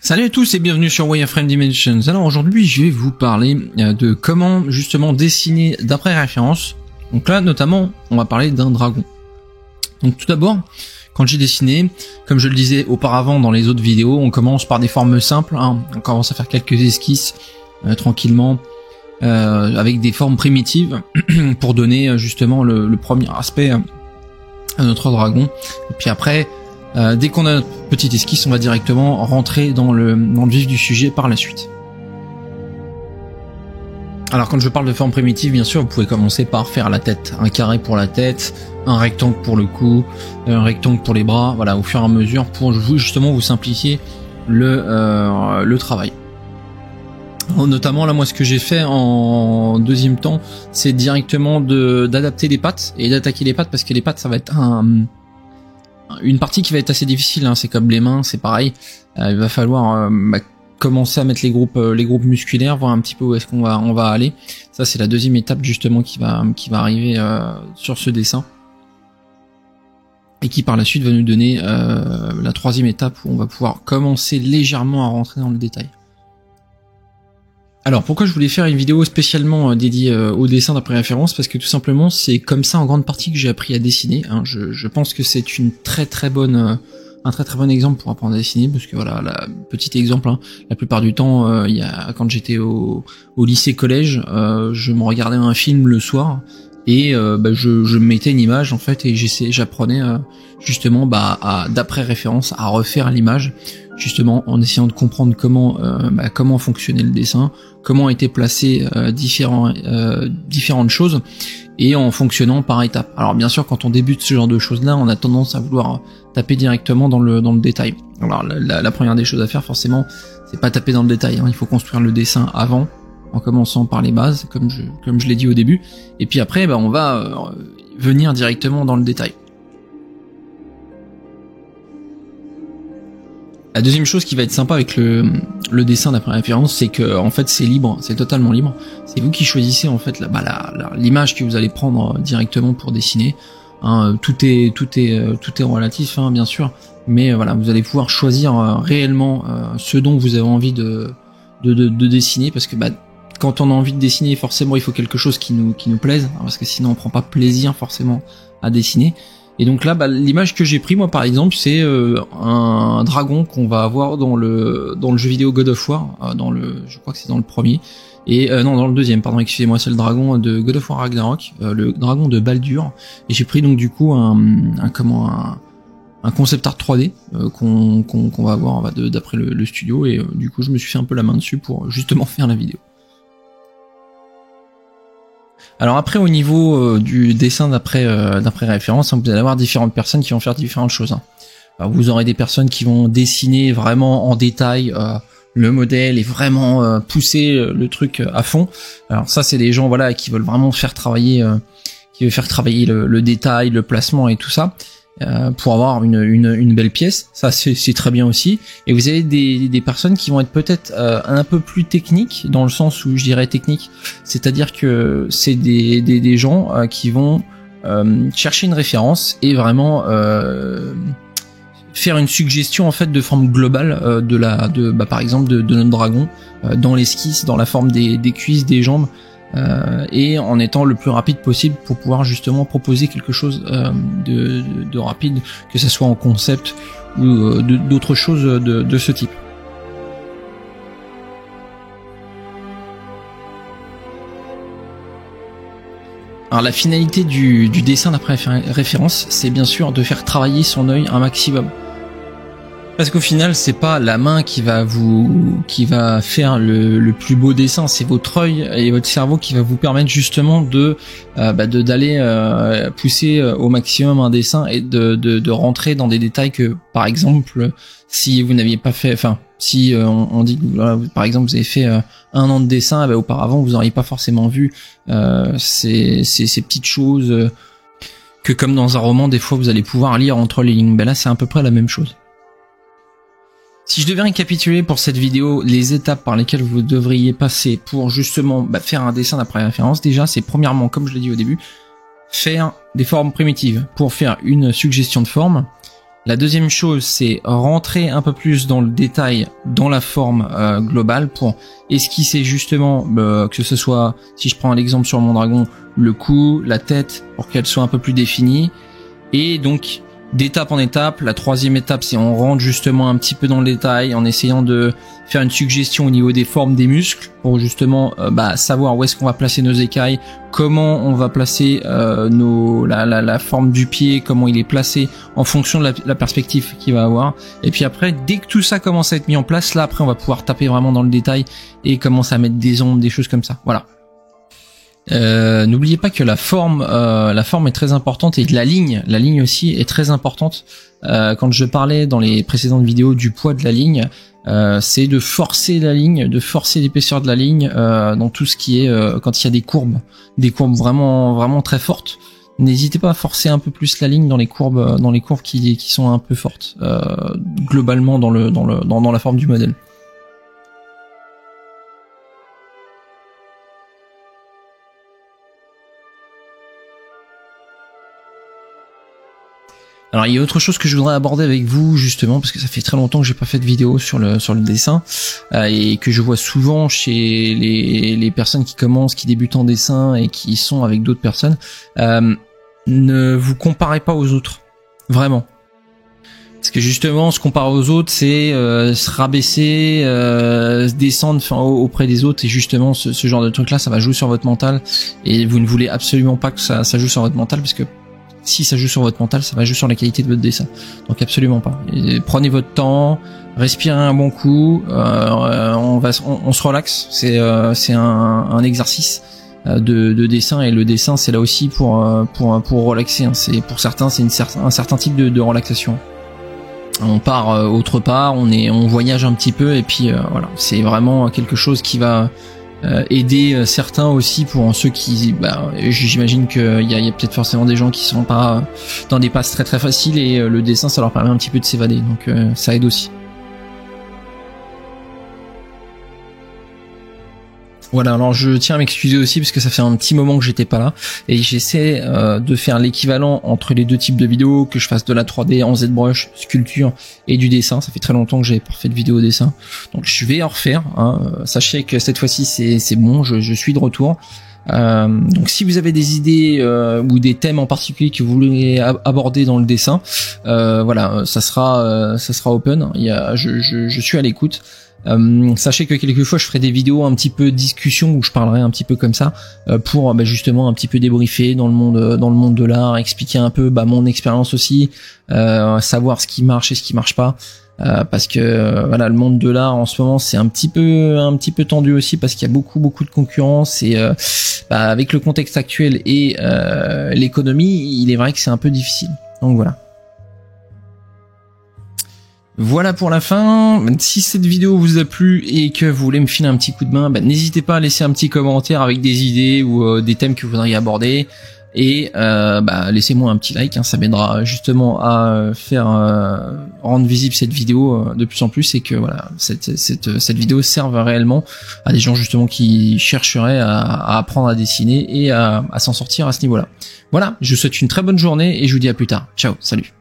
Salut à tous et bienvenue sur Wireframe Dimensions. Alors aujourd'hui je vais vous parler de comment justement dessiner d'après référence. Donc là notamment on va parler d'un dragon. Donc tout d'abord quand j'ai dessiné, comme je le disais auparavant dans les autres vidéos, on commence par des formes simples, hein. On commence à faire quelques esquisses tranquillement avec des formes primitives pour donner justement le premier aspect à notre dragon. Et puis après dès qu'on a notre petite esquisse, on va directement rentrer dans le vif du sujet par la suite. Alors quand je parle de forme primitive, bien sûr, vous pouvez commencer par faire la tête. Un carré pour la tête, un rectangle pour le cou, un rectangle pour les bras, voilà, au fur et à mesure pour justement vous simplifier le travail. Alors, notamment là, moi ce que j'ai fait en deuxième temps, c'est directement d'adapter les pattes et d'attaquer les pattes, parce que les pattes ça va être une partie qui va être assez difficile, hein. C'est comme les mains, c'est pareil. Il va falloir commencer à mettre les groupes musculaires, voir un petit peu où est-ce qu'on va aller. Ça c'est la deuxième étape justement qui va arriver sur ce dessin, et qui par la suite va nous donner la troisième étape où on va pouvoir commencer légèrement à rentrer dans le détail. Alors pourquoi je voulais faire une vidéo spécialement dédiée au dessin d'après référence, parce que tout simplement c'est comme ça en grande partie que j'ai appris à dessiner, hein. Je pense que c'est une un très bon exemple pour apprendre à dessiner, parce que voilà, petit exemple, hein, la plupart du temps quand j'étais au lycée collège, je me regardais un film le soir et je mettais une image en fait et j'apprenais justement d'après référence à refaire l'image, justement en essayant de comprendre comment fonctionnait le dessin, comment étaient placées différentes choses, et en fonctionnant par étapes. Alors bien sûr quand on débute ce genre de choses là, on a tendance à vouloir taper directement dans le détail. Alors la première des choses à faire forcément, c'est pas taper dans le détail, hein. Il faut construire le dessin avant, en commençant par les bases, comme je l'ai dit au début, et puis après on va venir directement dans le détail. La deuxième chose qui va être sympa avec le dessin d'après référence, c'est que en fait c'est libre, c'est totalement libre. C'est vous qui choisissez en fait l'image que vous allez prendre directement pour dessiner, hein. Tout est relatif, hein, bien sûr, mais voilà, vous allez pouvoir choisir réellement ce dont vous avez envie de dessiner, parce que quand on a envie de dessiner, forcément il faut quelque chose qui nous plaise, hein, parce que sinon on prend pas plaisir forcément à dessiner. Et donc là, l'image que j'ai pris moi par exemple, c'est un dragon qu'on va avoir dans le jeu vidéo God of War, je crois que c'est dans le premier, et non, dans le deuxième, pardon, excusez-moi, c'est le dragon de God of War Ragnarok, le dragon de Baldur. Et j'ai pris donc du coup un concept art 3D qu'on va avoir d'après le studio, et du coup je me suis fait un peu la main dessus pour justement faire la vidéo. Alors après au niveau du dessin d'après référence, hein, vous allez avoir différentes personnes qui vont faire différentes choses, hein. Alors, vous aurez des personnes qui vont dessiner vraiment en détail le modèle et vraiment pousser le truc à fond. Alors ça c'est des gens voilà qui veulent vraiment faire travailler le détail, le placement et tout ça, pour avoir une belle pièce. Ça c'est très bien aussi. Et vous avez des personnes qui vont être peut-être un peu plus techniques, dans le sens où je dirais technique, c'est-à-dire que c'est des gens qui vont chercher une référence et vraiment faire une suggestion en fait de forme globale par exemple de notre dragon, dans l'esquisse, dans la forme des cuisses, des jambes, et en étant le plus rapide possible pour pouvoir justement proposer quelque chose de rapide, que ce soit en concept ou d'autres choses de ce type. Alors la finalité du dessin d'après référence, c'est bien sûr de faire travailler son œil un maximum. Parce qu'au final, c'est pas la main qui va faire le plus beau dessin, c'est votre œil et votre cerveau qui va vous permettre justement d'aller pousser au maximum un dessin et de rentrer dans des détails que, par exemple, si vous n'aviez pas fait, si on dit que voilà, par exemple vous avez fait 1 an de dessin, auparavant vous n'auriez pas forcément vu ces petites choses que, comme dans un roman, des fois vous allez pouvoir lire entre les lignes. Là c'est à peu près la même chose. Si je devais récapituler pour cette vidéo les étapes par lesquelles vous devriez passer pour justement faire un dessin d'après référence, déjà c'est premièrement, comme je l'ai dit au début, faire des formes primitives pour faire une suggestion de forme. La deuxième chose, c'est rentrer un peu plus dans le détail, dans la forme globale, pour esquisser justement, que ce soit, si je prends l'exemple sur mon dragon, le cou, la tête, pour qu'elle soit un peu plus définie. Et donc, d'étape en étape, la troisième étape, c'est on rentre justement un petit peu dans le détail, en essayant de faire une suggestion au niveau des formes des muscles, pour justement savoir où est-ce qu'on va placer nos écailles, comment on va placer la forme du pied, comment il est placé en fonction de la perspective qu'il va avoir. Et puis après, dès que tout ça commence à être mis en place, là après on va pouvoir taper vraiment dans le détail et commencer à mettre des ombres, des choses comme ça. Voilà. N'oubliez pas que la forme est très importante, et la ligne aussi est très importante. Quand je parlais dans les précédentes vidéos du poids de la ligne, c'est de forcer la ligne, de forcer l'épaisseur de la ligne dans tout ce qui est quand il y a des courbes vraiment très fortes. N'hésitez pas à forcer un peu plus la ligne dans les courbes qui sont un peu fortes, globalement dans la forme du modèle. Alors il y a autre chose que je voudrais aborder avec vous, justement, parce que ça fait très longtemps que j'ai pas fait de vidéo sur le dessin, et que je vois souvent chez les personnes qui commencent, qui débutent en dessin et qui sont avec d'autres personnes. Ne vous comparez pas aux autres, vraiment. Parce que justement, se comparer aux autres, c'est se rabaisser, se descendre auprès des autres, et justement ce genre de truc là, ça va jouer sur votre mental, et vous ne voulez absolument pas que ça joue sur votre mental, parce que si ça joue sur votre mental, ça va jouer sur la qualité de votre dessin. Donc absolument pas. Et prenez votre temps, respirez un bon coup, on se relaxe. C'est un exercice de dessin, et le dessin c'est là aussi pour relaxer. Hein. C'est pour certains, c'est un certain type de relaxation. On part autre part, on voyage un petit peu, et puis voilà, c'est vraiment quelque chose qui va aider certains aussi, pour ceux qui j'imagine qu'il y a peut-être forcément des gens qui sont pas dans des passes très très faciles, et le dessin ça leur permet un petit peu de s'évader, donc ça aide aussi. Voilà, alors je tiens à m'excuser aussi parce que ça fait un petit moment que j'étais pas là, et j'essaie de faire l'équivalent entre les deux types de vidéos, que je fasse de la 3D en ZBrush, sculpture, et du dessin. Ça fait très longtemps que j'avais pas fait de vidéo dessin, donc je vais en refaire, hein. Sachez que cette fois-ci c'est bon, je suis de retour. Donc si vous avez des idées ou des thèmes en particulier que vous voulez aborder dans le dessin, voilà, ça sera open. Je suis à l'écoute. Sachez que quelquefois je ferai des vidéos un petit peu discussion, où je parlerai un petit peu comme ça, pour justement un petit peu débriefer dans le monde de l'art, expliquer un peu mon expérience aussi, savoir ce qui marche et ce qui marche pas, parce que voilà, le monde de l'art en ce moment c'est un petit peu tendu aussi, parce qu'il y a beaucoup de concurrence, et avec le contexte actuel et l'économie, il est vrai que c'est un peu difficile. Donc voilà. Voilà pour la fin. Si cette vidéo vous a plu et que vous voulez me filer un petit coup de main, n'hésitez pas à laisser un petit commentaire avec des idées ou des thèmes que vous voudriez aborder, et laissez-moi un petit like, hein, ça m'aidera justement à faire rendre visible cette vidéo de plus en plus, et que voilà, cette vidéo serve réellement à des gens justement qui chercheraient à apprendre à dessiner et à s'en sortir à ce niveau-là. Voilà, je vous souhaite une très bonne journée, et je vous dis à plus tard. Ciao, salut.